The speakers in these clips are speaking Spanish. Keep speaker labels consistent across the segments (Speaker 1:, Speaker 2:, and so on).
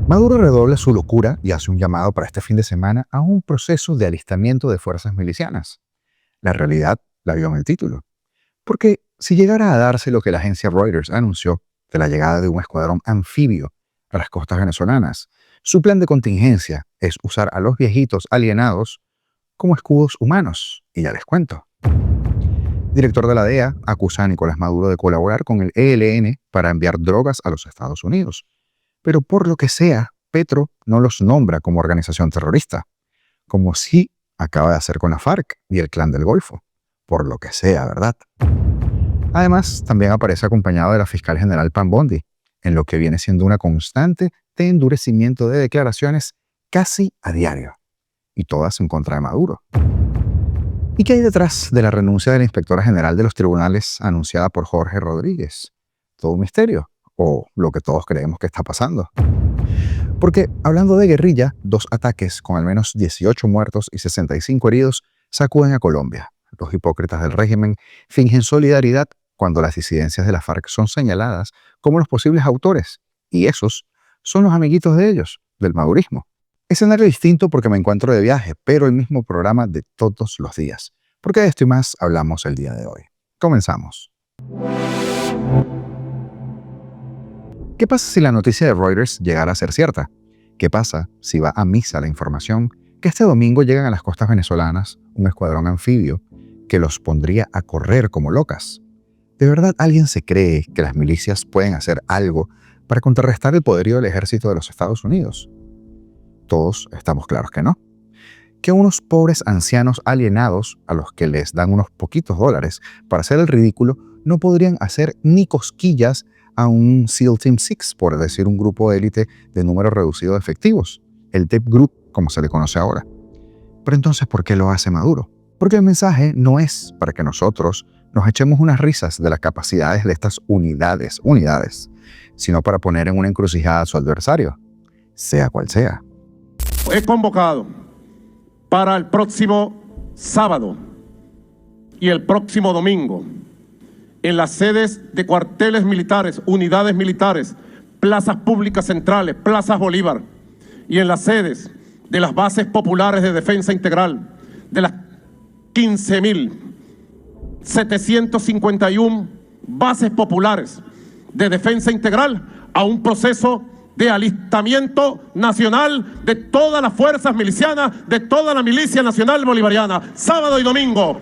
Speaker 1: Maduro redobla su locura y hace un llamado para este fin de semana a un proceso de alistamiento de fuerzas milicianas. La realidad la vio en el título. Porque si llegara a darse lo que la agencia Reuters anunció de la llegada de un escuadrón anfibio a las costas venezolanas, su plan de contingencia es usar a los viejitos alienados como escudos humanos. Y ya les cuento. Director de la DEA acusa a Nicolás Maduro de colaborar con el ELN para enviar drogas a los Estados Unidos. Pero por lo que sea, Petro no los nombra como organización terrorista, como sí acaba de hacer con la FARC y el Clan del Golfo. Por lo que sea, ¿verdad? Además, también aparece acompañado de la fiscal general Pam Bondi, en lo que viene siendo una constante de endurecimiento de declaraciones casi a diario, y todas en contra de Maduro. ¿Y qué hay detrás de la renuncia de la inspectora general de los tribunales anunciada por Jorge Rodríguez? ¿Todo un misterio? ¿O lo que todos creemos que está pasando? Porque, hablando de guerrilla, 2 ataques con al menos 18 muertos y 65 heridos sacuden a Colombia. Los hipócritas del régimen fingen solidaridad cuando las disidencias de la FARC son señaladas como los posibles autores, y esos son los amiguitos de ellos, del madurismo. Escenario distinto porque me encuentro de viaje, pero el mismo programa de todos los días. Porque de esto y más hablamos el día de hoy. Comenzamos. ¿Qué pasa si la noticia de Reuters llegara a ser cierta? ¿Qué pasa si va a misa la información que este domingo llegan a las costas venezolanas un escuadrón anfibio que los pondría a correr como locas? ¿De verdad alguien se cree que las milicias pueden hacer algo para contrarrestar el poderío del ejército de los Estados Unidos? Todos estamos claros que no. Que unos pobres ancianos alienados a los que les dan unos poquitos dólares para hacer el ridículo no podrían hacer ni cosquillas a un SEAL Team 6, por decir un grupo de élite de número reducido de efectivos, el Deep Group, como se le conoce ahora. Pero entonces, ¿por qué lo hace Maduro? Porque el mensaje no es para que nosotros nos echemos unas risas de las capacidades de estas unidades, sino para poner en una encrucijada a su adversario, sea cual sea.
Speaker 2: He convocado para el próximo sábado y el próximo domingo en las sedes de cuarteles militares, unidades militares, plazas públicas centrales, plazas Bolívar, y en las sedes de las bases populares de defensa integral, de las 15.751 bases populares de defensa integral, a un proceso de alistamiento nacional de todas las fuerzas milicianas, de toda la milicia nacional bolivariana, sábado y domingo.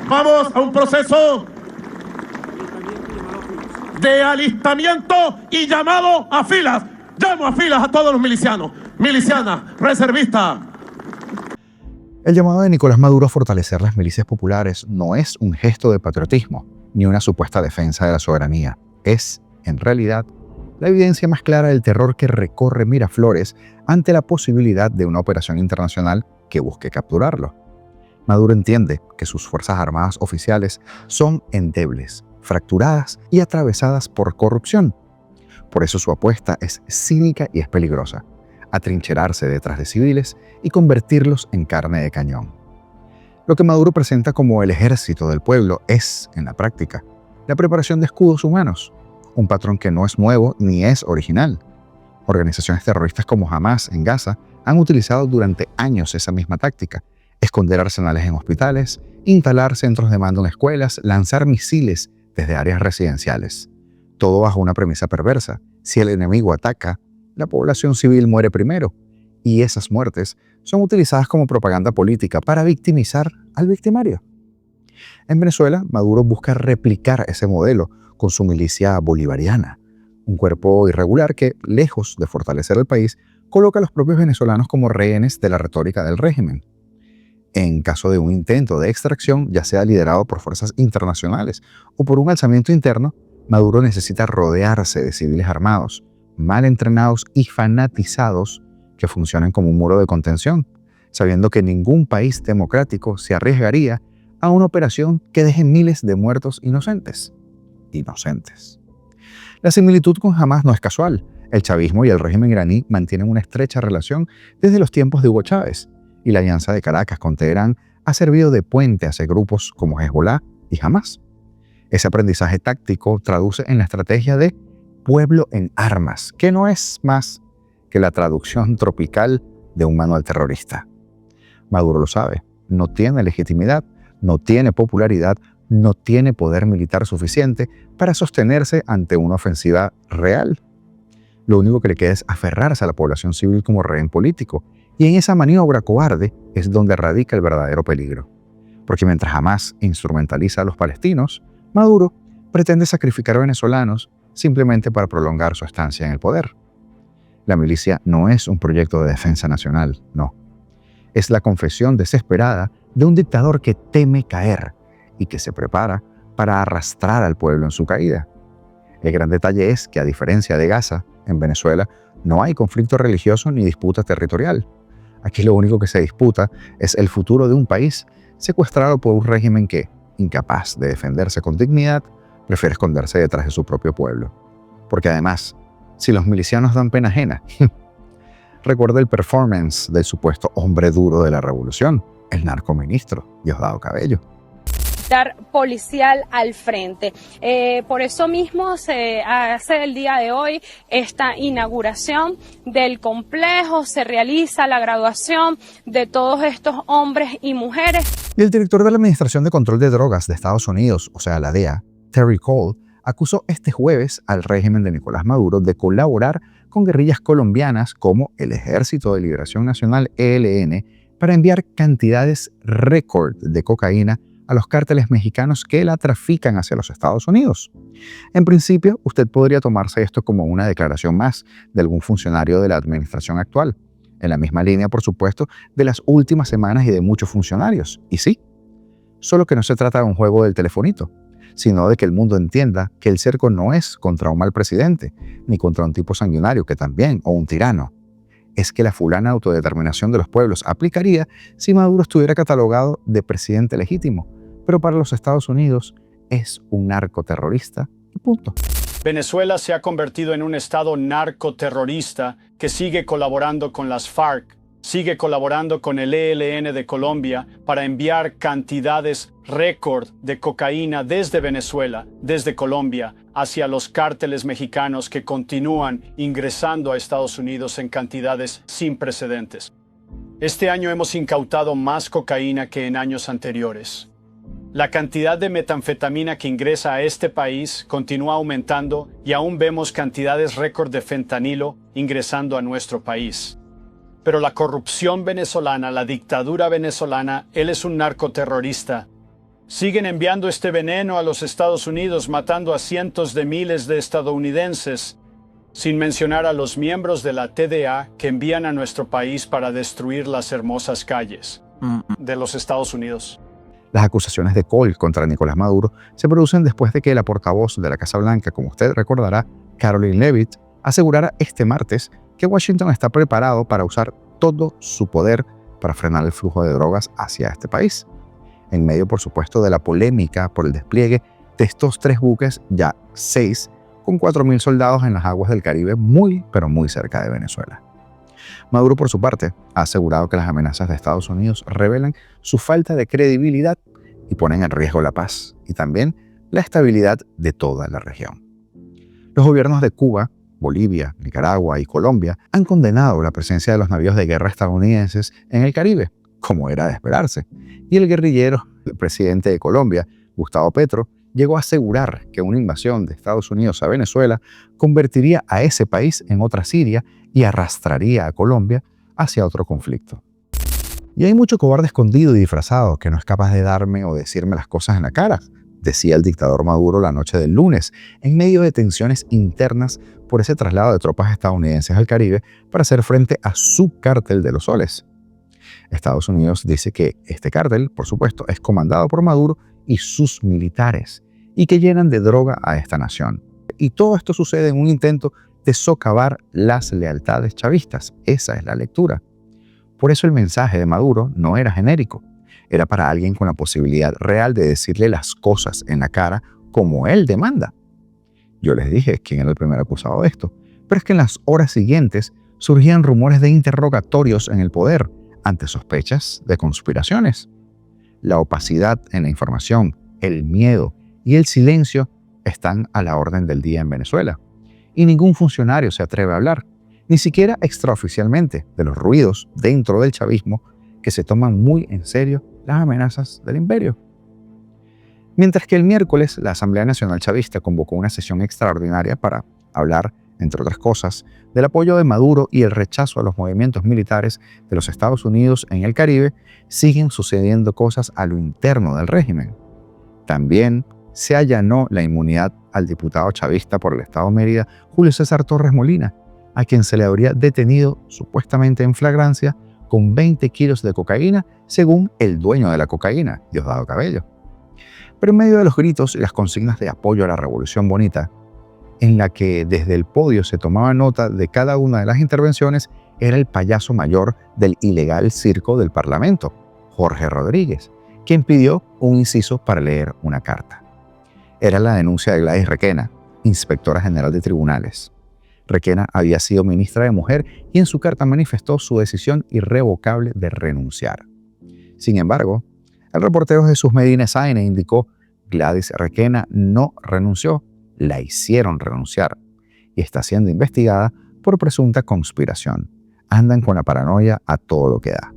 Speaker 2: Vamos a un proceso de alistamiento y llamado a filas. Llamo a filas a todos los milicianos, milicianas, reservistas.
Speaker 1: El llamado de Nicolás Maduro a fortalecer las milicias populares no es un gesto de patriotismo, ni una supuesta defensa de la soberanía. Es, en realidad, la evidencia más clara del terror que recorre Miraflores ante la posibilidad de una operación internacional que busque capturarlo. Maduro entiende que sus fuerzas armadas oficiales son endebles, fracturadas y atravesadas por corrupción. Por eso su apuesta es cínica y es peligrosa: atrincherarse detrás de civiles y convertirlos en carne de cañón. Lo que Maduro presenta como el ejército del pueblo es, en la práctica, la preparación de escudos humanos, un patrón que no es nuevo ni es original. Organizaciones terroristas como Hamas en Gaza han utilizado durante años esa misma táctica: esconder arsenales en hospitales, instalar centros de mando en escuelas, lanzar misiles desde áreas residenciales. Todo bajo una premisa perversa: si el enemigo ataca, la población civil muere primero, y esas muertes son utilizadas como propaganda política para victimizar al victimario. En Venezuela, Maduro busca replicar ese modelo con su milicia bolivariana, un cuerpo irregular que, lejos de fortalecer el país, coloca a los propios venezolanos como rehenes de la retórica del régimen. En caso de un intento de extracción, ya sea liderado por fuerzas internacionales o por un alzamiento interno, Maduro necesita rodearse de civiles armados, mal entrenados y fanatizados que funcionen como un muro de contención, sabiendo que ningún país democrático se arriesgaría a una operación que deje miles de muertos inocentes. La similitud con Hamas no es casual. El chavismo y el régimen iraní mantienen una estrecha relación desde los tiempos de Hugo Chávez, y la alianza de Caracas con Teherán ha servido de puente hacia grupos como Hezbolá y Hamas. Ese aprendizaje táctico traduce en la estrategia de pueblo en armas, que no es más que la traducción tropical de un manual terrorista. Maduro lo sabe, no tiene legitimidad, no tiene popularidad, no tiene poder militar suficiente para sostenerse ante una ofensiva real. Lo único que le queda es aferrarse a la población civil como rehén político, y en esa maniobra cobarde es donde radica el verdadero peligro. Porque mientras Hamás instrumentaliza a los palestinos, Maduro pretende sacrificar a venezolanos simplemente para prolongar su estancia en el poder. La milicia no es un proyecto de defensa nacional, no. Es la confesión desesperada de un dictador que teme caer y que se prepara para arrastrar al pueblo en su caída. El gran detalle es que, a diferencia de Gaza, en Venezuela no hay conflicto religioso ni disputa territorial. Aquí lo único que se disputa es el futuro de un país secuestrado por un régimen que, incapaz de defenderse con dignidad, prefiere esconderse detrás de su propio pueblo. Porque además, si los milicianos dan pena ajena, recuerda el performance del supuesto hombre duro de la revolución, el narcoministro Diosdado Cabello.
Speaker 3: Policial al frente. Por eso mismo se hace el día de hoy esta inauguración del complejo, se realiza la graduación de todos estos hombres y mujeres.
Speaker 1: Y el director de la Administración de Control de Drogas de Estados Unidos, o sea, la DEA, Terry Cole, acusó este jueves al régimen de Nicolás Maduro de colaborar con guerrillas colombianas como el Ejército de Liberación Nacional, ELN, para enviar cantidades récord de cocaína a los cárteles mexicanos que la trafican hacia los Estados Unidos. En principio, usted podría tomarse esto como una declaración más de algún funcionario de la administración actual, en la misma línea, por supuesto, de las últimas semanas y de muchos funcionarios. Y sí, solo que no se trata de un juego del telefonito, sino de que el mundo entienda que el cerco no es contra un mal presidente, ni contra un tipo sanguinario que también, o un tirano. Es que la fulana autodeterminación de los pueblos aplicaría si Maduro estuviera catalogado de presidente legítimo, pero para los Estados Unidos es un narcoterrorista y punto.
Speaker 4: Venezuela se ha convertido en un estado narcoterrorista que sigue colaborando con las FARC, sigue colaborando con el ELN de Colombia para enviar cantidades récord de cocaína desde Venezuela, desde Colombia, hacia los cárteles mexicanos que continúan ingresando a Estados Unidos en cantidades sin precedentes. Este año hemos incautado más cocaína que en años anteriores. La cantidad de metanfetamina que ingresa a este país continúa aumentando y aún vemos cantidades récord de fentanilo ingresando a nuestro país. Pero la corrupción venezolana, la dictadura venezolana, él es un narcoterrorista. Siguen enviando este veneno a los Estados Unidos, matando a cientos de miles de estadounidenses, sin mencionar a los miembros de la TDA que envían a nuestro país para destruir las hermosas calles de los Estados Unidos.
Speaker 1: Las acusaciones de Cole contra Nicolás Maduro se producen después de que la portavoz de la Casa Blanca, como usted recordará, Karoline Leavitt, asegurara este martes que Washington está preparado para usar todo su poder para frenar el flujo de drogas hacia este país. En medio, por supuesto, de la polémica por el despliegue de estos 3 buques, ya 6, con 4.000 soldados en las aguas del Caribe muy, pero muy cerca de Venezuela. Maduro, por su parte, ha asegurado que las amenazas de Estados Unidos revelan su falta de credibilidad y ponen en riesgo la paz y también la estabilidad de toda la región. Los gobiernos de Cuba, Bolivia, Nicaragua y Colombia han condenado la presencia de los navíos de guerra estadounidenses en el Caribe, como era de esperarse, y el guerrillero, el presidente de Colombia, Gustavo Petro, llegó a asegurar que una invasión de Estados Unidos a Venezuela convertiría a ese país en otra Siria y arrastraría a Colombia hacia otro conflicto. Y hay mucho cobarde escondido y disfrazado que no es capaz de darme o decirme las cosas en la cara, decía el dictador Maduro la noche del lunes, en medio de tensiones internas por ese traslado de tropas estadounidenses al Caribe para hacer frente a su cártel de los soles. Estados Unidos dice que este cártel, por supuesto, es comandado por Maduro y sus militares, y que llenan de droga a esta nación. Y todo esto sucede en un intento de socavar las lealtades chavistas. Esa es la lectura. Por eso el mensaje de Maduro no era genérico. Era para alguien con la posibilidad real de decirle las cosas en la cara como él demanda. Yo les dije quién era el primer acusado de esto, pero es que en las horas siguientes surgían rumores de interrogatorios en el poder ante sospechas de conspiraciones. La opacidad en la información, el miedo y el silencio están a la orden del día en Venezuela. Y ningún funcionario se atreve a hablar, ni siquiera extraoficialmente, de los ruidos dentro del chavismo que se toman muy en serio las amenazas del imperio. Mientras que el miércoles la Asamblea Nacional Chavista convocó una sesión extraordinaria para hablar, entre otras cosas, del apoyo de Maduro y el rechazo a los movimientos militares de los Estados Unidos en el Caribe, siguen sucediendo cosas a lo interno del régimen. También se allanó la inmunidad al diputado chavista por el Estado Mérida, Julio César Torres Molina, a quien se le habría detenido supuestamente en flagrancia con 20 kilos de cocaína, según el dueño de la cocaína, Diosdado Cabello. Pero en medio de los gritos y las consignas de apoyo a la Revolución Bonita, en la que desde el podio se tomaba nota de cada una de las intervenciones, era el payaso mayor del ilegal circo del Parlamento, Jorge Rodríguez, quien pidió un inciso para leer una carta. Era la denuncia de Gladys Requena, inspectora general de tribunales. Requena había sido ministra de Mujer y en su carta manifestó su decisión irrevocable de renunciar. Sin embargo, el reportero Jesús Medina Sáenz indicó: Gladys Requena no renunció, la hicieron renunciar y está siendo investigada por presunta conspiración. Andan con la paranoia a todo lo que da.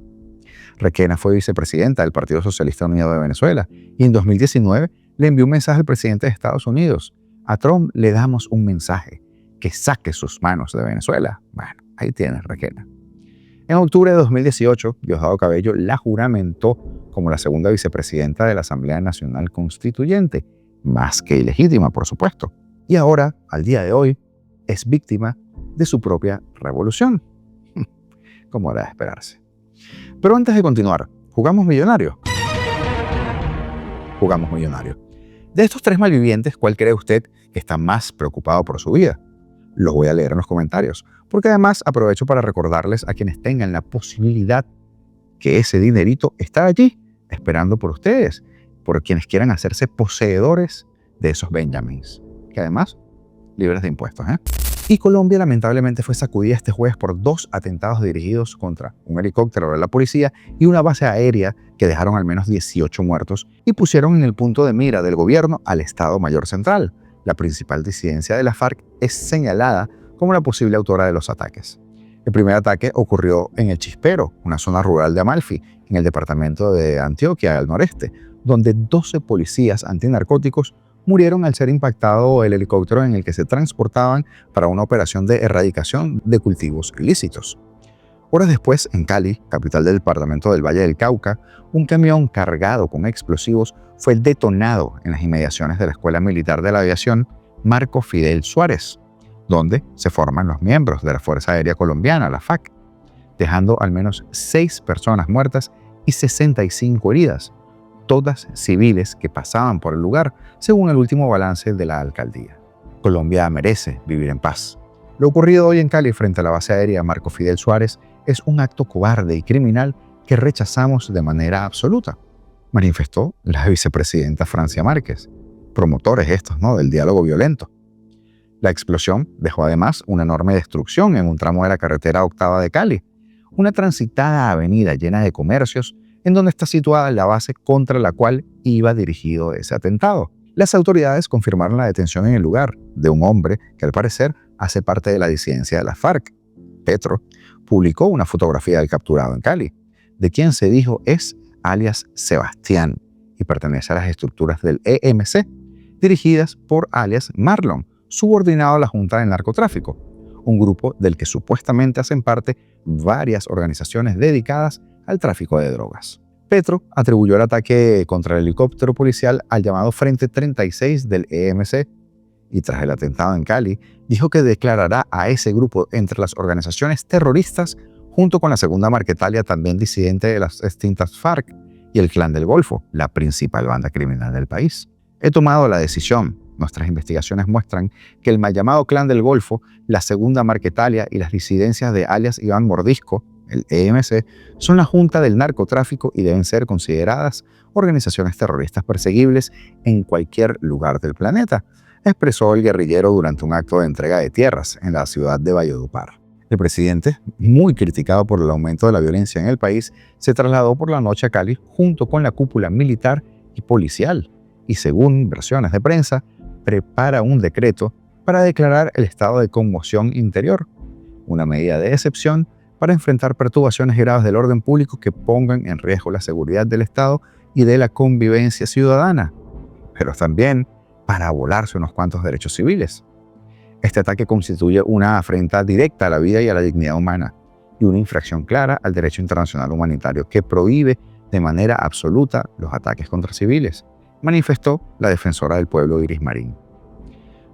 Speaker 1: Requena fue vicepresidenta del Partido Socialista Unido de Venezuela y en 2019 le envió un mensaje al presidente de Estados Unidos: a Trump le damos un mensaje, que saque sus manos de Venezuela. Bueno, ahí tienes, Requena. En octubre de 2018, Diosdado Cabello la juramentó como la segunda vicepresidenta de la Asamblea Nacional Constituyente, más que ilegítima, por supuesto. Y ahora, al día de hoy, es víctima de su propia revolución. Como era de esperarse. Pero antes de continuar, ¿jugamos millonario? Jugamos millonario. De estos tres malvivientes, ¿cuál cree usted que está más preocupado por su vida? Los voy a leer en los comentarios, porque además aprovecho para recordarles a quienes tengan la posibilidad que ese dinerito está allí, esperando por ustedes, por quienes quieran hacerse poseedores de esos Benjamins, que además, libres de impuestos, Y Colombia lamentablemente fue sacudida este jueves por 2 atentados dirigidos contra un helicóptero de la policía y una base aérea que dejaron al menos 18 muertos y pusieron en el punto de mira del gobierno al Estado Mayor Central. La principal disidencia de la FARC es señalada como la posible autora de los ataques. El primer ataque ocurrió en El Chispero, una zona rural de Amalfi, en el departamento de Antioquia, al noreste, donde 12 policías antinarcóticos murieron al ser impactado el helicóptero en el que se transportaban para una operación de erradicación de cultivos ilícitos. Horas después, en Cali, capital del departamento del Valle del Cauca, un camión cargado con explosivos fue detonado en las inmediaciones de la Escuela Militar de la Aviación Marco Fidel Suárez, donde se forman los miembros de la Fuerza Aérea Colombiana, la FAC, dejando al menos 6 personas muertas y 65 heridas, todas civiles que pasaban por el lugar, según el último balance de la alcaldía. Colombia merece vivir en paz. Lo ocurrido hoy en Cali frente a la base aérea Marco Fidel Suárez es un acto cobarde y criminal que rechazamos de manera absoluta, manifestó la vicepresidenta Francia Márquez, promotores estos, del diálogo violento. La explosión dejó además una enorme destrucción en un tramo de la carretera Octava de Cali, una transitada avenida llena de comercios en donde está situada la base contra la cual iba dirigido ese atentado. Las autoridades confirmaron la detención en el lugar de un hombre que al parecer hace parte de la disidencia de la FARC. Petro publicó una fotografía del capturado en Cali, de quien se dijo es alias Sebastián y pertenece a las estructuras del EMC, dirigidas por alias Marlon, subordinado a la Junta del Narcotráfico, un grupo del que supuestamente hacen parte varias organizaciones dedicadas al tráfico de drogas. Petro atribuyó el ataque contra el helicóptero policial al llamado Frente 36 del EMC y tras el atentado en Cali, dijo que declarará a ese grupo entre las organizaciones terroristas junto con la segunda Marquetalia, también disidente de las extintas FARC, y el Clan del Golfo, la principal banda criminal del país. He tomado la decisión. Nuestras investigaciones muestran que el mal llamado Clan del Golfo, la segunda Marquetalia y las disidencias de alias Iván Mordisco, el EMC, son la junta del narcotráfico y deben ser consideradas organizaciones terroristas perseguibles en cualquier lugar del planeta, expresó el guerrillero durante un acto de entrega de tierras en la ciudad de Valledupar. El presidente, muy criticado por el aumento de la violencia en el país, se trasladó por la noche a Cali junto con la cúpula militar y policial y, según versiones de prensa, prepara un decreto para declarar el estado de conmoción interior. una medida de excepción para enfrentar perturbaciones graves del orden público que pongan en riesgo la seguridad del Estado y de la convivencia ciudadana, pero también para volarse unos cuantos derechos civiles. Este ataque constituye una afrenta directa a la vida y a la dignidad humana y una infracción clara al derecho internacional humanitario que prohíbe de manera absoluta los ataques contra civiles, manifestó la defensora del pueblo Iris Marín.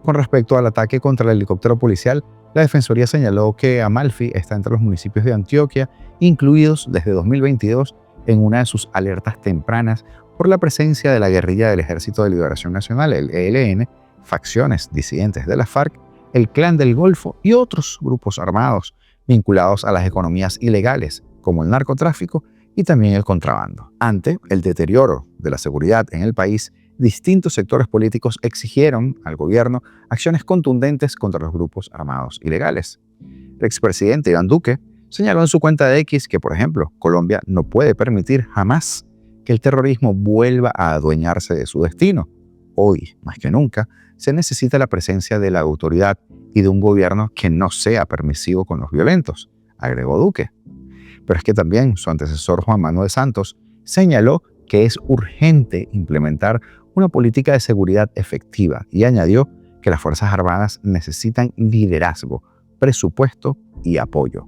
Speaker 1: Con respecto al ataque contra el helicóptero policial, la Defensoría señaló que Amalfi está entre los municipios de Antioquia, incluidos desde 2022 en una de sus alertas tempranas por la presencia de la guerrilla del Ejército de Liberación Nacional, el ELN, facciones disidentes de la FARC, el Clan del Golfo y otros grupos armados vinculados a las economías ilegales, como el narcotráfico y también el contrabando. Ante el deterioro de la seguridad en el país, distintos sectores políticos exigieron al gobierno acciones contundentes contra los grupos armados ilegales. El expresidente Iván Duque señaló en su cuenta de X que, por ejemplo, Colombia no puede permitir jamás que el terrorismo vuelva a adueñarse de su destino. Hoy, más que nunca, se necesita la presencia de la autoridad y de un gobierno que no sea permisivo con los violentos, agregó Duque. Pero es que también su antecesor Juan Manuel Santos señaló que es urgente implementar una política de seguridad efectiva y añadió que las Fuerzas Armadas necesitan liderazgo, presupuesto y apoyo.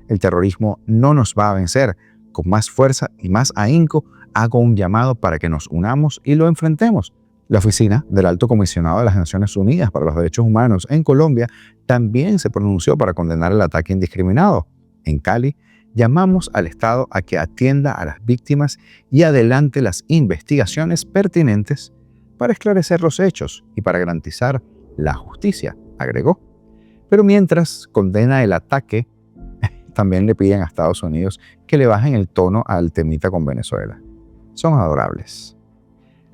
Speaker 1: El terrorismo no nos va a vencer. Con más fuerza y más ahínco, hago un llamado para que nos unamos y lo enfrentemos. La oficina del Alto Comisionado de las Naciones Unidas para los Derechos Humanos en Colombia también se pronunció para condenar el ataque indiscriminado. En Cali, llamamos al Estado a que atienda a las víctimas y adelante las investigaciones pertinentes para esclarecer los hechos y para garantizar la justicia, agregó. Pero mientras condena el ataque, también le piden a Estados Unidos que le bajen el tono al temita con Venezuela. Son adorables.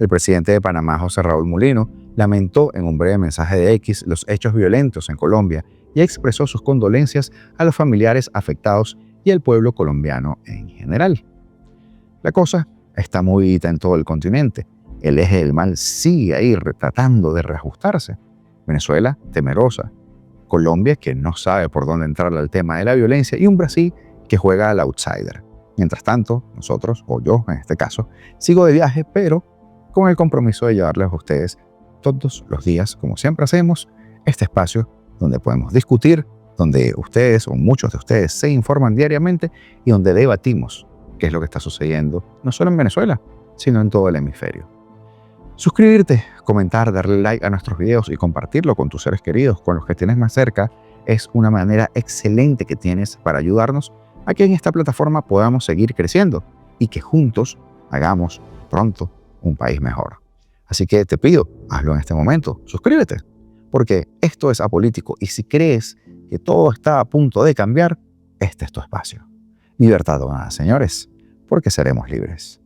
Speaker 1: El presidente de Panamá, José Raúl Mulino, lamentó en un breve mensaje de X los hechos violentos en Colombia y expresó sus condolencias a los familiares afectados y al pueblo colombiano en general. La cosa está movidita en todo el continente. El eje del mal sigue ahí tratando de reajustarse. Venezuela, temerosa. Colombia, que no sabe por dónde entrar al tema de la violencia. Y un Brasil que juega al outsider. Mientras tanto, nosotros, o yo en este caso, sigo de viaje, pero con el compromiso de llevarles a ustedes todos los días, como siempre hacemos, este espacio donde podemos discutir, donde ustedes o muchos de ustedes se informan diariamente y donde debatimos qué es lo que está sucediendo, no solo en Venezuela, sino en todo el hemisferio. Suscribirte, comentar, darle like a nuestros videos y compartirlo con tus seres queridos, con los que tienes más cerca, es una manera excelente que tienes para ayudarnos a que en esta plataforma podamos seguir creciendo y que juntos hagamos pronto un país mejor. Así que te pido, hazlo en este momento, suscríbete, porque esto es apolítico y si crees que todo está a punto de cambiar, este es tu espacio. Libertad donada, señores, porque seremos libres.